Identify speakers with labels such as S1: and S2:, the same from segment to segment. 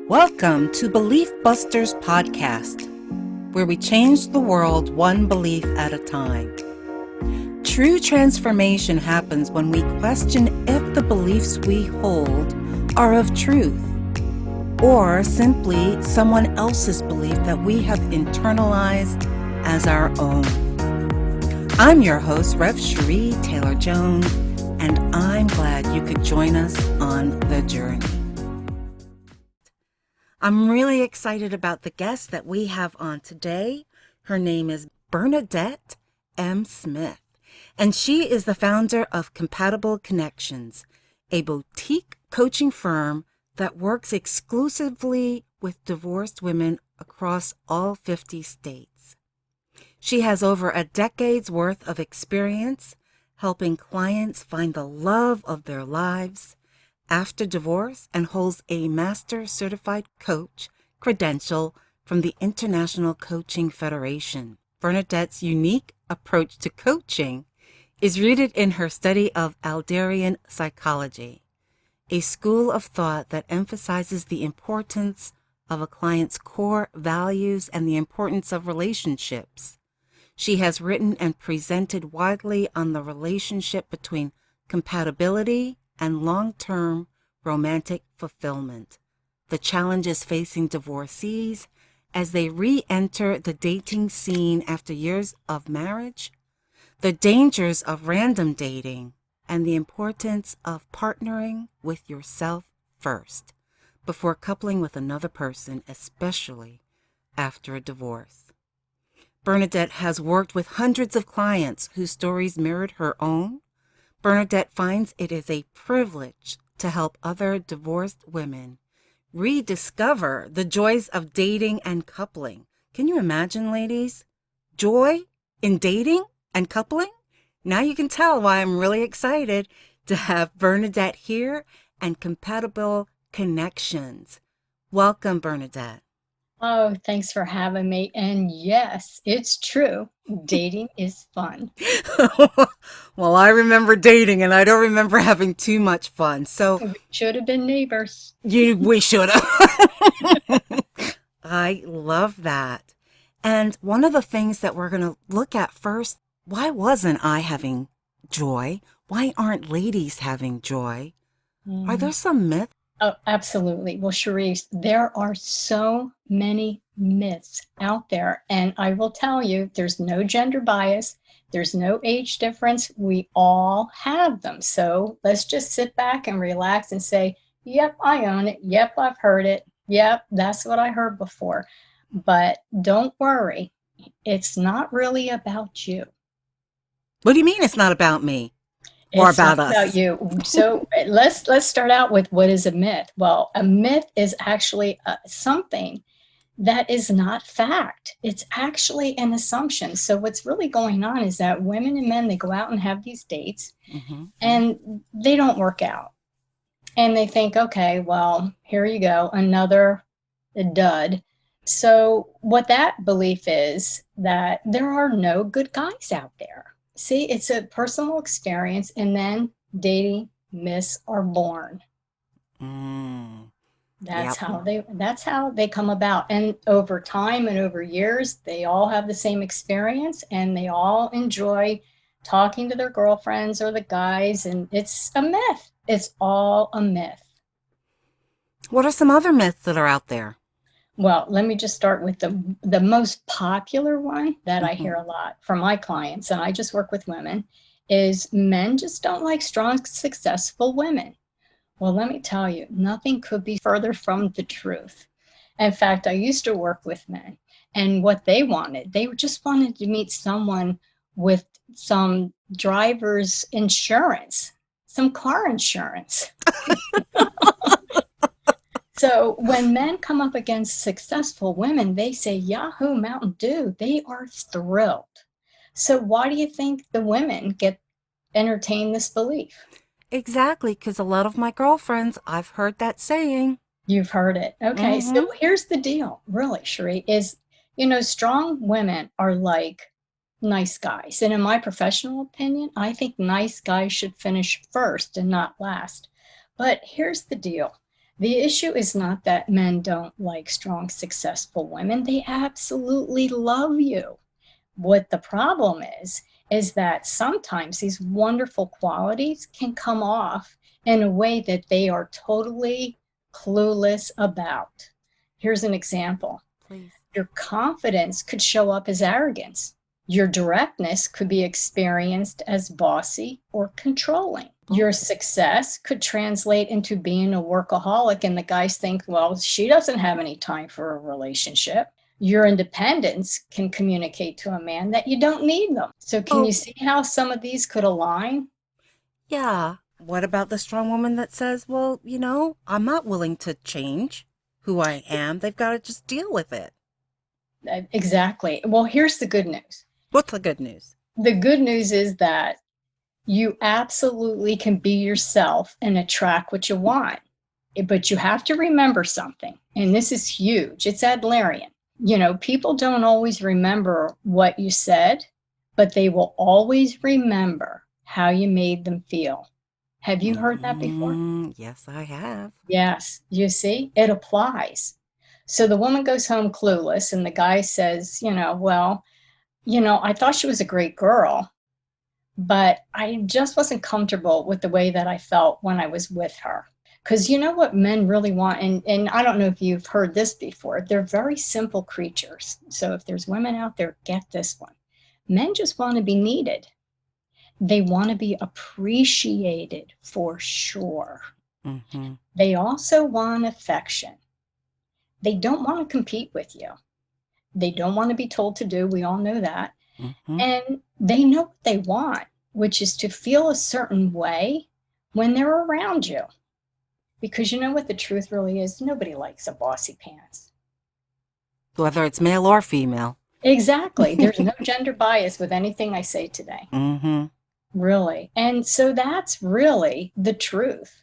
S1: Welcome to Belief Busters Podcast, where we change the world one belief at a time. True transformation happens when we question if the beliefs we hold are of truth, or simply someone else's belief that we have internalized as our own. I'm your host, Rev. Cherie Taylor-Jones, and I'm glad you could join us on the journey. I'm really excited about the guest that we have on today. Her name is Bernadette M. Smith, and she is the founder of Compatible Connections, a boutique coaching firm that works exclusively with divorced women across all 50 states. She has over a decade's worth of experience helping clients find the love of their lives after divorce and holds a Master Certified Coach credential from the International Coaching Federation. Bernadette's unique approach to coaching is rooted in her study of Adlerian psychology, a school of thought that emphasizes the importance of a client's core values and the importance of relationships. She has written and presented widely on the relationship between compatibility and long-term romantic fulfillment, the challenges facing divorcees as they re-enter the dating scene after years of marriage, the dangers of random dating, and the importance of partnering with yourself first before coupling with another person, especially after a divorce. Bernadette has worked with hundreds of clients whose stories mirrored her own. Bernadette finds it is a privilege to help other divorced women rediscover the joys of dating and coupling. Can you imagine, ladies? Joy in dating and coupling? Now you can tell why I'm really excited to have Bernadette here and Compatible Connections. Welcome, Bernadette.
S2: Oh, thanks for having me. And yes, it's true. Dating is fun.
S1: Well, I remember dating and I don't remember having too much fun. So
S2: We should have been neighbors.
S1: we should have. I love that. And one of the things that we're going to look at first, why wasn't I having joy? Why aren't ladies having joy? Are there some myths?
S2: Oh, absolutely. Well, Charisse, there are so many myths out there. And I will tell you, there's no gender bias. There's no age difference. We all have them. So let's just sit back and relax and say, yep, I own it. Yep, I've heard it. Yep, that's what I heard before. But don't worry. It's not really about you.
S1: What do you mean it's not about me or
S2: It's not
S1: about
S2: about
S1: us?
S2: you. So let's start out with what is a myth. Well, a myth is actually something that is not fact. It's actually an assumption. So what's really going on is that women and men, they go out and have these dates and they don't work out. And they think, okay, well, here you go, another dud. So what that belief is that there are no good guys out there. See, it's a personal experience, and then dating myths are born.
S1: Mm,
S2: That's
S1: yep.
S2: how they come about. And over time and over years, they all have the same experience and they all enjoy talking to their girlfriends or the guys, and it's a myth. It's all a myth.
S1: What are some other myths that are out there?
S2: Well, let me just start with the most popular one that I hear a lot from my clients, and I just work with women, is men just don't like strong, successful women. Well, let me tell you, nothing could be further from the truth. In fact, I used to work with men, and what they just wanted to meet someone with some driver's insurance, some car insurance. So when men come up against successful women, they say, Yahoo, Mountain Dew. They are thrilled. So why do you think the women get entertain this belief?
S1: Exactly, because a lot of my girlfriends, I've heard that saying.
S2: You've heard it. Okay,
S1: Mm-hmm.
S2: so here's the deal, really, Cherie, is, strong women are like nice guys. And in my professional opinion, I think nice guys should finish first and not last. But here's the deal. The issue is not that men don't like strong, successful women. They absolutely love you. What the problem is that sometimes these wonderful qualities can come off in a way that they are totally clueless about. Here's an example.
S1: Please.
S2: Your confidence could show up as arrogance. Your directness could be experienced as bossy or controlling. Your success could translate into being a workaholic, and the guys think, well, she doesn't have any time for a relationship. Your independence can communicate to a man that you don't need them. So, can you see how some of these could align?
S1: Yeah. What about the strong woman that says, well, I'm not willing to change who I am. They've got to just deal with it.
S2: Exactly. Well, here's the good news.
S1: What's the good news?
S2: The good news is that you absolutely can be yourself and attract what you want. But you have to remember something, and this is huge. It's Adlerian. People don't always remember what you said, but they will always remember how you made them feel. Have you heard that before?
S1: Yes, I have.
S2: Yes. You see, it applies. So the woman goes home clueless, and the guy says, well, I thought she was a great girl, but I just wasn't comfortable with the way that I felt when I was with her. Because you know what men really want, and I don't know if you've heard this before, they're very simple creatures. So if there's women out there, get this one. Men just want to be needed. They want to be appreciated for sure.
S1: Mm-hmm.
S2: They also want affection. They don't want to compete with you. They don't want to be told to do. We all know that.
S1: Mm-hmm.
S2: And they know what they want, which is to feel a certain way when they're around you. Because you know what the truth really is? Nobody likes a bossy pants.
S1: Whether it's male or female.
S2: Exactly. There's no gender bias with anything I say today.
S1: Mm-hmm.
S2: Really. And so that's really the truth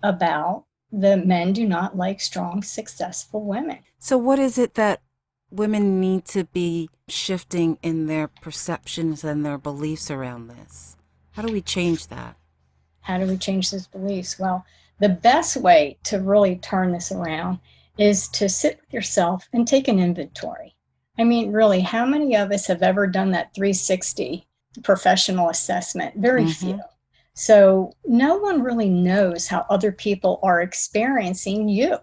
S2: about the men do not like strong, successful women.
S1: So what is it that women need to be shifting in their perceptions and their beliefs around this? How do we change that?
S2: How do we change those beliefs? Well, the best way to really turn this around is to sit with yourself and take an inventory. I mean, really, how many of us have ever done that 360 professional assessment? Very few.
S1: Mm-hmm.
S2: So no one really knows how other people are experiencing you.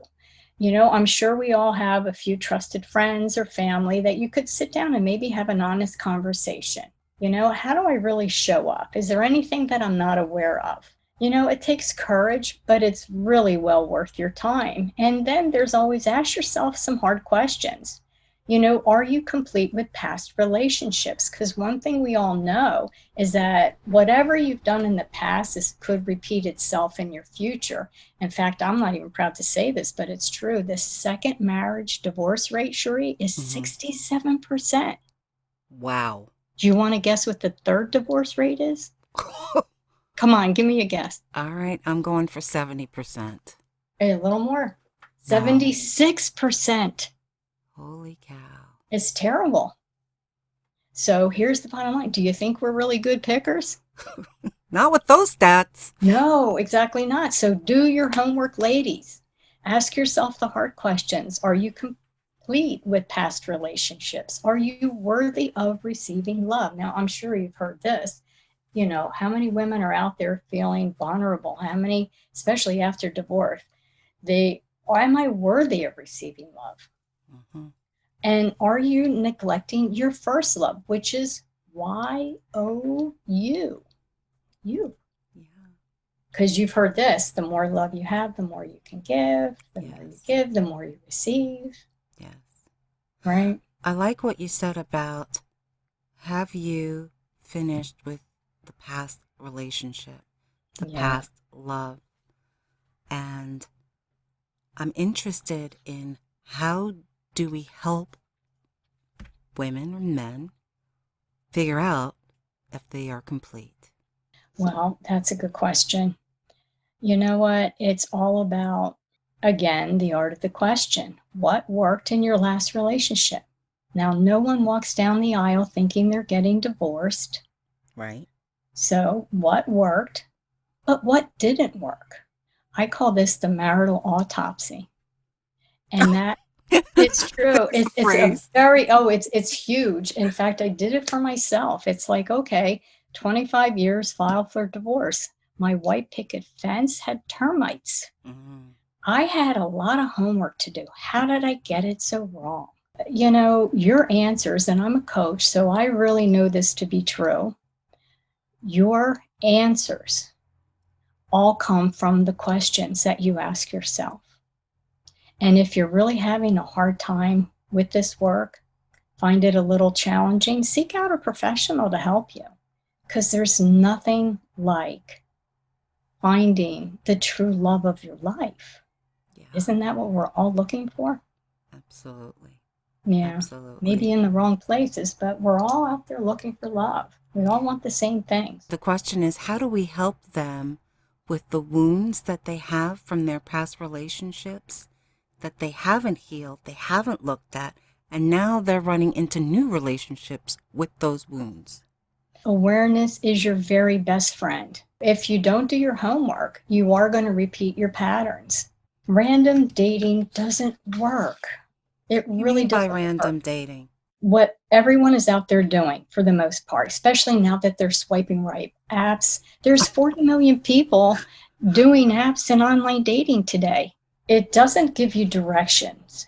S2: I'm sure we all have a few trusted friends or family that you could sit down and maybe have an honest conversation. How do I really show up? Is there anything that I'm not aware of? It takes courage, but it's really well worth your time. And then there's always ask yourself some hard questions. Are you complete with past relationships? Because one thing we all know is that whatever you've done in the past could repeat itself in your future. In fact, I'm not even proud to say this, but it's true. The second marriage divorce rate, Cherie, is 67%.
S1: Wow.
S2: Do you want to guess what the third divorce rate is? Come on, give me a guess.
S1: All right, I'm going for 70%.
S2: A little more.
S1: No.
S2: 76%.
S1: Holy cow.
S2: It's terrible. So here's the bottom line. Do you think we're really good pickers?
S1: Not with those stats.
S2: No, exactly not. So do your homework, ladies. Ask yourself the hard questions. Are you complete with past relationships? Are you worthy of receiving love? Now, I'm sure you've heard this. How many women are out there feeling vulnerable? How many, especially after divorce, am I worthy of receiving love?
S1: Mm-hmm.
S2: And are you neglecting your first love, which is YOU? You.
S1: Yeah.
S2: Because you've heard this, the more love you have, the more you can give. The more you give, the more you receive.
S1: Yes.
S2: Right?
S1: I like what you said about, have you finished with the past relationship, the past love? And I'm interested in, how do we help women or men figure out if they are complete?
S2: Well, that's a good question. You know what? It's all about, again, the art of the question. What worked in your last relationship? Now, no one walks down the aisle thinking they're getting divorced.
S1: Right.
S2: So what worked, but what didn't work? I call this the marital autopsy. And that it's true.
S1: There's a
S2: It's a
S1: phrase.
S2: very, oh, it's huge. In fact, I did it for myself. It's like, okay, 25 years, filed for divorce. My white picket fence had termites.
S1: Mm,
S2: I had a lot of homework to do. How did I get it so wrong? You know, your answers, and I'm a coach, so I really know this to be true. Your answers all come from the questions that you ask yourself. And if you're really having a hard time with this work, find it a little challenging, seek out a professional to help you, because there's nothing like finding the true love of your life.
S1: yeah,
S2: Isn't that what we're all looking for?
S1: absolutely.
S2: Yeah, maybe
S1: Absolutely.
S2: in the wrong places, but we're all out there looking for love. We all want the same things.
S1: The question is, how do we help them with the wounds that they have from their past relationships that they haven't healed, they haven't looked at, and now they're running into new relationships with those wounds?
S2: Awareness is your very best friend. If you don't do your homework, you are going to repeat your patterns. Random dating doesn't work. It
S1: What do you
S2: really
S1: mean by
S2: doesn't work.
S1: random dating?
S2: What everyone is out there doing for the most part, especially now that they're swiping right apps. There's 40 million people doing apps and online dating today. It doesn't give you directions.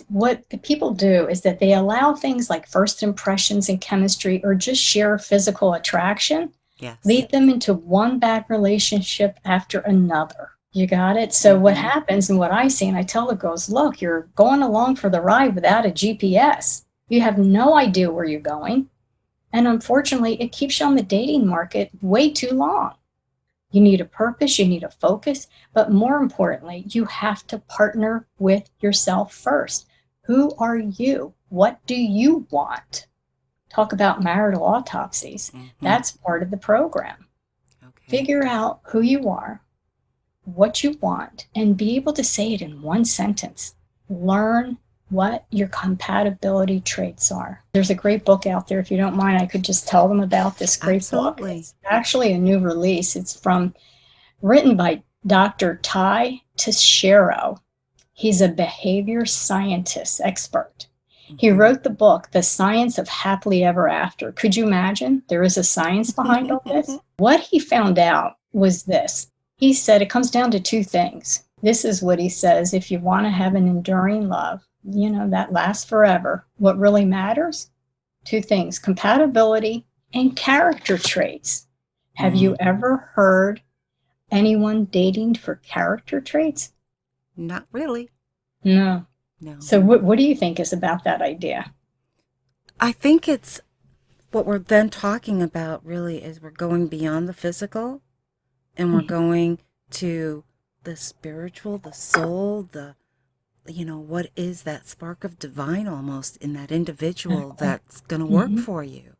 S2: What the people do is that they allow things like first impressions and chemistry or just sheer physical attraction
S1: Yes.
S2: lead them into one bad relationship after another. You got it? So what
S1: Mm-hmm.
S2: happens and what I see, and I tell the girls, look, you're going along for the ride without a GPS. You have no idea where you're going. And unfortunately, it keeps you on the dating market way too long. You need a purpose, you need a focus, but more importantly, you have to partner with yourself first. Who are you? What do you want? Talk about marital autopsies.
S1: Mm-hmm.
S2: That's part of the program.
S1: Okay.
S2: Figure out who you are, what you want, and be able to say it in one sentence. Learn what your compatibility traits are. There's a great book out there. If you don't mind, I could just tell them about this great book.
S1: Absolutely.
S2: It's actually a new release. It's written by Dr. Ty Teixeira. He's a behavior scientist expert. He
S1: Mm-hmm.
S2: wrote the book, The Science of Happily Ever After. Could you imagine? There is a science behind all this. What he found out was this. He said it comes down to two things. This is what he says. If you want to have an enduring love, that lasts forever, what really matters? Two things, compatibility and character traits. Have you ever heard anyone dating for character traits?
S1: Not really.
S2: No.
S1: No.
S2: So what do you think is about that idea?
S1: I think it's what we're then talking about really is we're going beyond the physical and we're
S2: Mhm.
S1: going to the spiritual, the soul, what is that spark of divine almost in that individual
S2: Exactly.
S1: that's going to work
S2: Mhm.
S1: for you.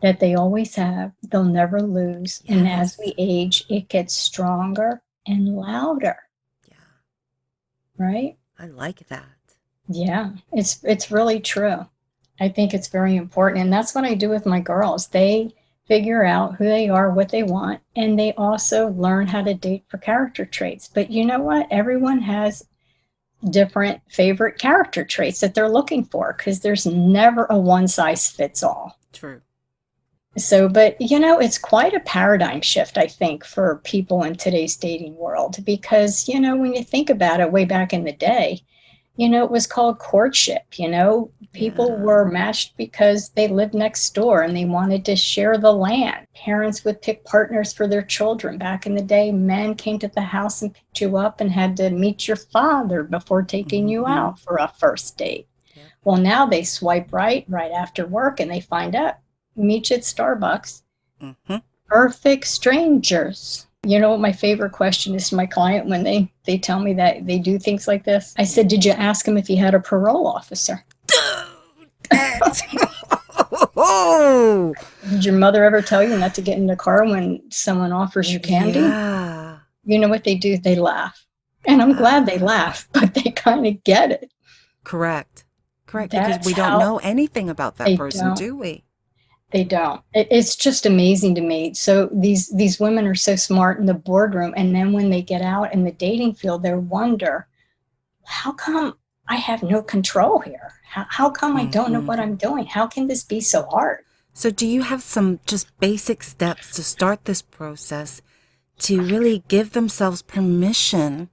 S2: That they always have, they'll never lose. And as
S1: Yes.
S2: we age, it gets stronger and louder,
S1: Yeah.
S2: right?
S1: I like that.
S2: Yeah, it's really true. I think it's very important. And that's what I do with my girls. They figure out who they are, what they want, and they also learn how to date for character traits. But you know what? Everyone has different favorite character traits that they're looking for because there's never a one size fits all.
S1: True.
S2: So, but it's quite a paradigm shift, I think, for people in today's dating world because, when you think about it way back in the day, it was called courtship. People
S1: Yeah.
S2: were matched because they lived next door and they wanted to share the land. Parents would pick partners for their children. Back in the day, men came to the house and picked you up and had to meet your father before taking you
S1: Mm-hmm.
S2: out for a first date.
S1: Yep.
S2: Well, now they swipe right after work and they find out, meet you at Starbucks.
S1: Mm-hmm.
S2: Perfect strangers. You know what my favorite question is to my client when they tell me that they do things like this? I said, did you ask him if he had a parole officer?
S1: Dude, that's... oh,
S2: Did your mother ever tell you not to get in the car when someone offers you candy?
S1: yeah.
S2: You know what they do? They laugh. And I'm glad they laugh, but they kind of get it.
S1: Correct. Correct. Because
S2: That's
S1: we don't
S2: how
S1: know anything about that
S2: they
S1: person,
S2: don't.
S1: do we?
S2: They don't. It's just amazing to me. So these women are so smart in the boardroom, and then when they get out in the dating field, they wonder, how come I have no control here? How come I don't know
S1: Hmm.
S2: what I'm doing? How can this be so hard?
S1: So, do you have some just basic steps to start this process to really give themselves permission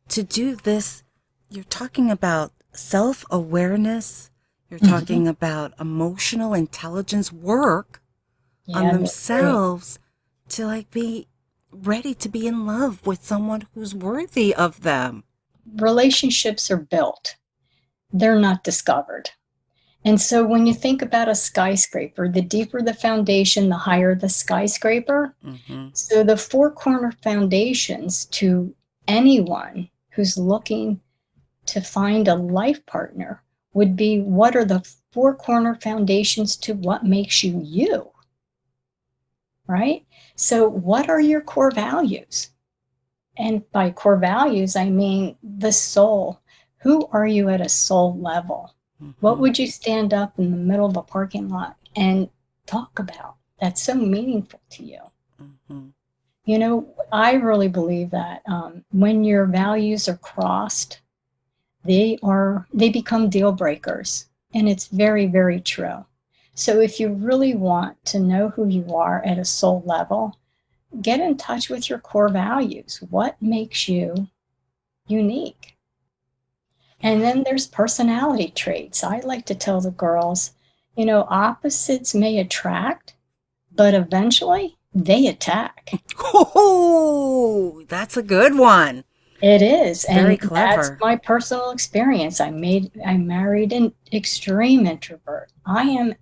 S1: to do this? You're talking about self awareness, you're
S2: Mhm.
S1: talking about emotional intelligence work on
S2: Yeah, very.
S1: themselves to like be ready to be in love with someone who's worthy of them.
S2: Relationships are built, they're not discovered. And so when you think about a skyscraper, the deeper the foundation, the higher the skyscraper.
S1: Hmm.
S2: So the four corner foundations to anyone who's looking to find a life partner would be, what are the four corner foundations to what makes you you, right? So what are your core values? And by core values, I mean the soul. Who are you at a soul level? What
S1: Hmm.
S2: would you stand up in the middle of a parking lot and talk about that's so meaningful to you?
S1: Hmm.
S2: You know, I really believe that when your values are crossed, they become deal breakers, and it's very, very true. So if you really want to know who you are at a soul level, get in touch with your core values. What makes you unique? And
S1: Yeah.
S2: then there's personality traits. I like to tell the girls, you know, opposites may attract, but eventually they attack.
S1: Oh, that's a good one.
S2: It is,
S1: Very
S2: and that's
S1: clever.
S2: my personal experience. I married an extreme introvert. I am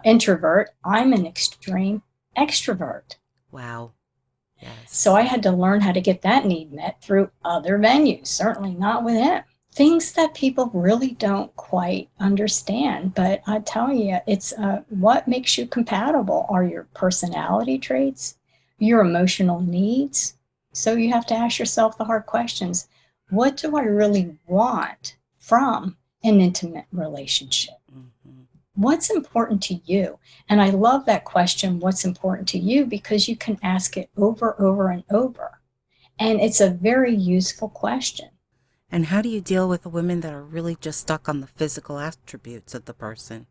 S2: introvert. I'm an extreme extrovert.
S1: Wow.
S2: So
S1: Yes.
S2: I had to learn how to get that need met through other venues, certainly not with him. Things that people really don't quite understand. But I tell you, it's what makes you compatible are your personality traits, your emotional needs. So you have to ask yourself the hard questions. What do I really want from an intimate relationship?
S1: Hmm.
S2: What's important to you? And I love that question, what's important to you, because you can ask it over and over. And it's a very useful question.
S1: And how do you deal with the women that are really just stuck on the physical attributes of the person?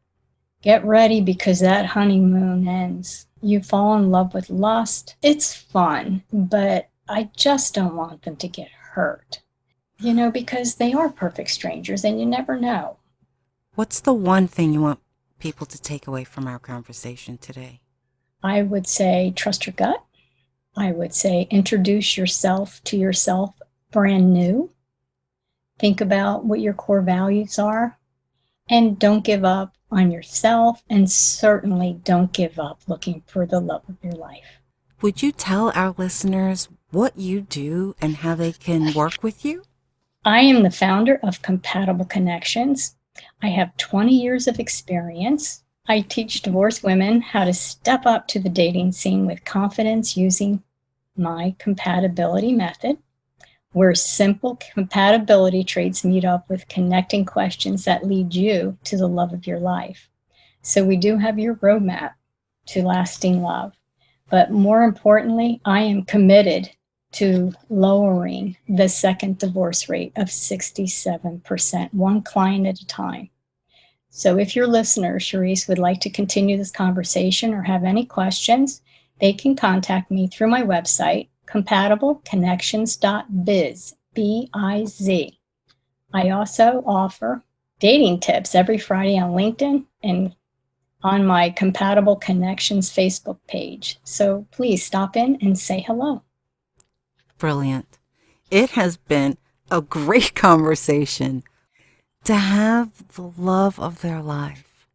S2: Get ready because that honeymoon ends. You fall in love with lust. It's fun, but I just don't want them to get hurt, you know, because they are perfect strangers and you never know.
S1: What's the one thing you want people to take away from our conversation today?
S2: I would say trust your gut. I would say introduce yourself to yourself brand new. Think about what your core values are and don't give up on yourself. And certainly don't give up looking for the love of your life.
S1: Would you tell our listeners what you do and how they can work with you?
S2: I am the founder of Compatible Connections. I have 20 years of experience. I teach divorced women how to step up to the dating scene with confidence using my compatibility method, where simple compatibility traits meet up with connecting questions that lead you to the love of your life. So we do have your roadmap to lasting love. But more importantly, I am committed to lowering the second divorce rate of 67%, one client at a time. So if your listener, Cherise, would like to continue this conversation or have any questions, they can contact me through my website, compatible.connections.biz, B-I-Z. I also offer dating tips every Friday on LinkedIn and on my Compatible Connections Facebook page. So please stop in and say hello.
S1: Brilliant. It has been a great conversation to have the love of their life,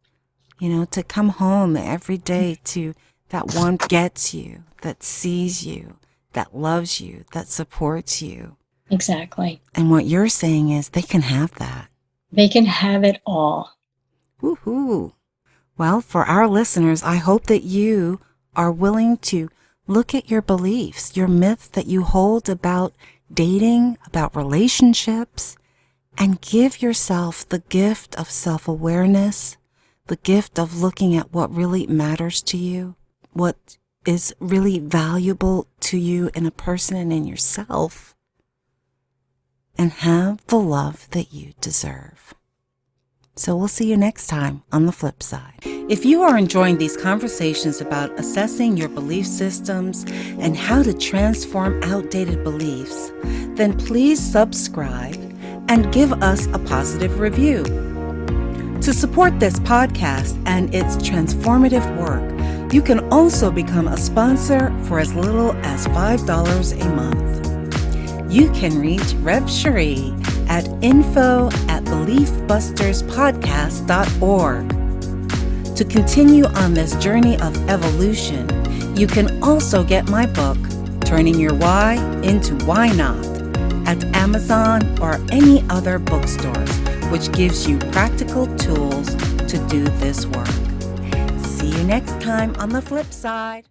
S1: to come home every day to that one gets you, that sees you, that loves you, that supports you.
S2: Exactly.
S1: And what you're saying is they can have that.
S2: They can have it all.
S1: Woohoo. Well, for our listeners, I hope that you are willing to look at your beliefs, your myths that you hold about dating, about relationships, and give yourself the gift of self-awareness, the gift of looking at what really matters to you, what is really valuable to you in a person and in yourself, and have the love that you deserve. So we'll see you next time on the flip side. If you are enjoying these conversations about assessing your belief systems and how to transform outdated beliefs, then please subscribe and give us a positive review. To support this podcast and its transformative work, you can also become a sponsor for as little as $5 a month. You can reach Rev Cherie at info@beliefbusterspodcast.org. To continue on this journey of evolution, you can also get my book, Turning Your Why into Why Not, at Amazon or any other bookstores, which gives you practical tools to do this work. See you next time on the flip side.